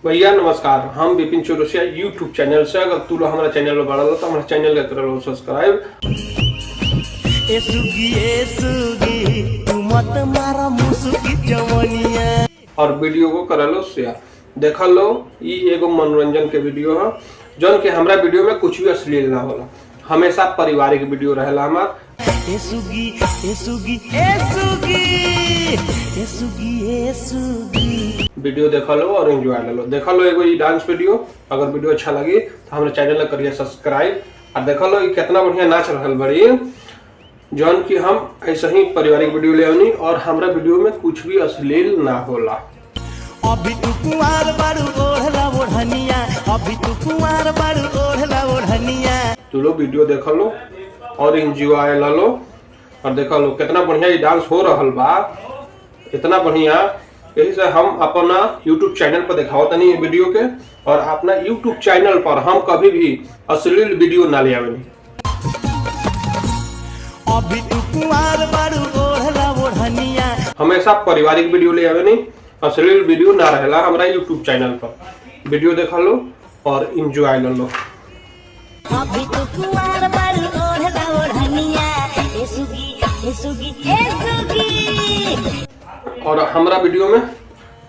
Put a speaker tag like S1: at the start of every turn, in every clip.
S1: भैया नमस्कार, हम विपिन चौरसिया यूट्यूब चैनल से। अगर तू हमारा चैनल में बढ़ा तो हमारा चैनल का कर लो सब्सक्राइब। और वीडियो को कर लो शेयर। देख लो ये एगो मनोरंजन के वीडियो है जौन के हमरा वीडियो में कुछ भी अश्लील ना होला, हमेशा पारिवारिक वीडियो रहेला हमार। वीडियो देख लो और एंजॉय ले लो। देख लो एगो डांस वीडियो। अगर वीडियो अच्छा लगी तो हमारे चैनल करिए सब्सक्राइब। और देख लो कितना बढ़िया नाच रहल बड़ी जौन की हम ऐसे ही पारिवारिक वीडियो ले आनी और हमारा वीडियो में कुछ भी अश्लील ना होला।
S2: अभी तू कुंवार बारू ओढ़ला ओढ़निया, अभी तू कुंवार बारू ओढ़ला ओढ़निया।
S1: तू लोग वीडियो देख लो और एंजॉय ले लो। और देख लो कितना बढ़िया ये डांस हो रहल बा, इतना बढ़िया। यही से हम अपना YouTube चैनल पर दिखाओ तनी वीडियो के। और अपना YouTube चैनल पर हम कभी भी अश्लील वीडियो ना ले आवेनी।
S2: अभी तू कुंवार बारू ओढ़ला ओढ़निया,
S1: हमेशा पारिवारिक वीडियो ले आवेनी, अश्लील वीडियो ना रहेला हमारा YouTube चैनल पर। वीडियो देख लो और एंजॉय ले लो।
S3: अभी तू कुंवार बारू ओढ़ला ओढ़निया, ए सुगी ए सुगी ए सुगी।
S1: और हमारा वीडियो में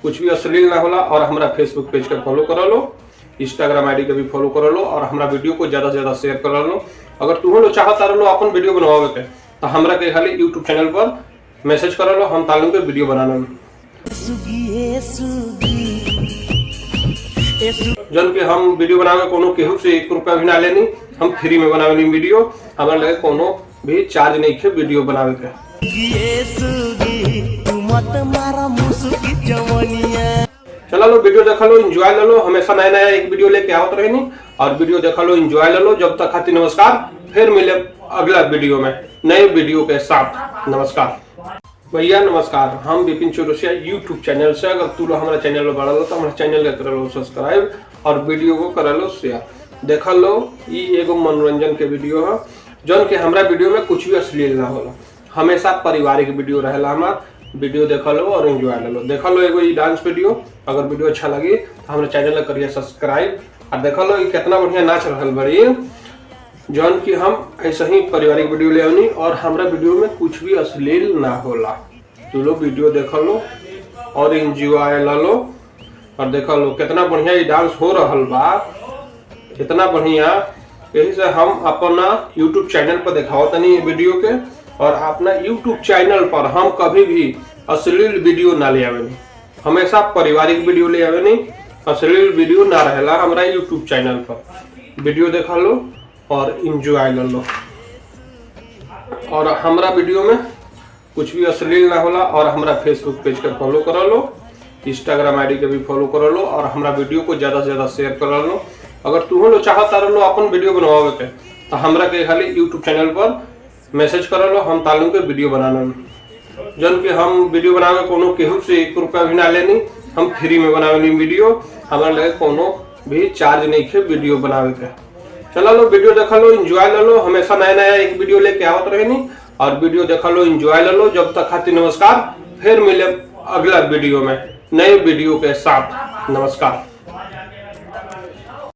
S1: कुछ भी अश्लील ना होला। और हमारा फेसबुक पेज के फॉलो कर लो, इंस्टाग्राम आईडी के भी फॉलो कर लो और हमारा वीडियो को ज्यादा से ज्यादा शेयर कर लो। अगर तुम लोग चाहता रहो अपन वीडियो बनवावे के तो हमरा के खाली YouTube चैनल पर मैसेज कर लो, हम तालू के वीडियो बनाना। जन के हम वीडियो बनावे कोनो केहू से 1 रुपया भी ना लेनी, हम फ्री में बनावे वीडियो। हमारे लगे कोनो भी चार्ज नहीं है वीडियो बनावे के। चला लो वीडियो देख लो, एंजॉय ले लो। हमेशा नया नया एक वीडियो लेके आवत रहेनी और वीडियो देख लो, एंजॉय ले लो। जब तक खातिर नमस्कार, फिर मिले अगला वीडियो में नए वीडियो के साथ। नमस्कार भैया नमस्कार, हम विपिन चौरसिया यूट्यूब चैनल से। अगर तू हमारा चैनल में बढ़ा तो हमारा चैनल का कर लो सब्सक्राइब और वीडियो को कर लो शेयर। देख लो ये एगो मनोरंजन के वीडियो है जौन के हमरा वीडियो में कुछ भी अश्लील ना होला, हमेशा पारिवारिक वीडियो रहेला हमार। वीडियो देख लो और एंजॉय ले लो। देख लो एगो डांस वीडियो। अगर वीडियो अच्छा लगी तो हमारे चैनल करिए सब्सक्राइब। और देख लो कितना बढ़िया नाच रहल बड़ी जौन की हम ऐसे ही पारिवारिक वीडियो ले आनी और हमारा वीडियो में कुछ भी अश्लील ना होला। तू लोग वीडियो देख लो और एंजॉय ले लो। और देख लो कितना बढ़िया ये डांस हो रहल बा, इतना बढ़िया। यही से हम अपना YouTube चैनल पर दिखाओ तनी वीडियो के। और अपना YouTube चैनल पर हम कभी भी अश्लील वीडियो ना ले आवेनी, हमेशा पारिवारिक वीडियो ले आवेनी, अश्लील वीडियो ना रहेला हमारा YouTube चैनल पर। वीडियो देख लो और एंजॉय ले लो। और हमारा वीडियो में कुछ भी अश्लील ना होला। और हमारा फेसबुक पेज के फॉलो कर लो, इंस्टाग्राम आईडी के भी फॉलो कर लो और हमारा वीडियो को ज्यादा से ज्यादा शेयर कर लो। अगर तुम लोग चाहता रहो अपन वीडियो बनवावे के तो हमरा के खाली YouTube चैनल पर मैसेज कर लो, हम तालू के वीडियो बनाना। जन के हम वीडियो बनावे कोनो केहू से 1 रुपया भी ना लेनी, हम फ्री में बनावे वीडियो। हमारे लगे कोनो भी चार्ज नहीं है वीडियो बनावे के। चला लो वीडियो देख लो, एंजॉय ले लो। हमेशा नया नया एक वीडियो लेके आवत रहेनी और वीडियो देख लो, एंजॉय ले लो। जब तक खातिर नमस्कार, फिर मिले अगला वीडियो में नए वीडियो के साथ। नमस्कार।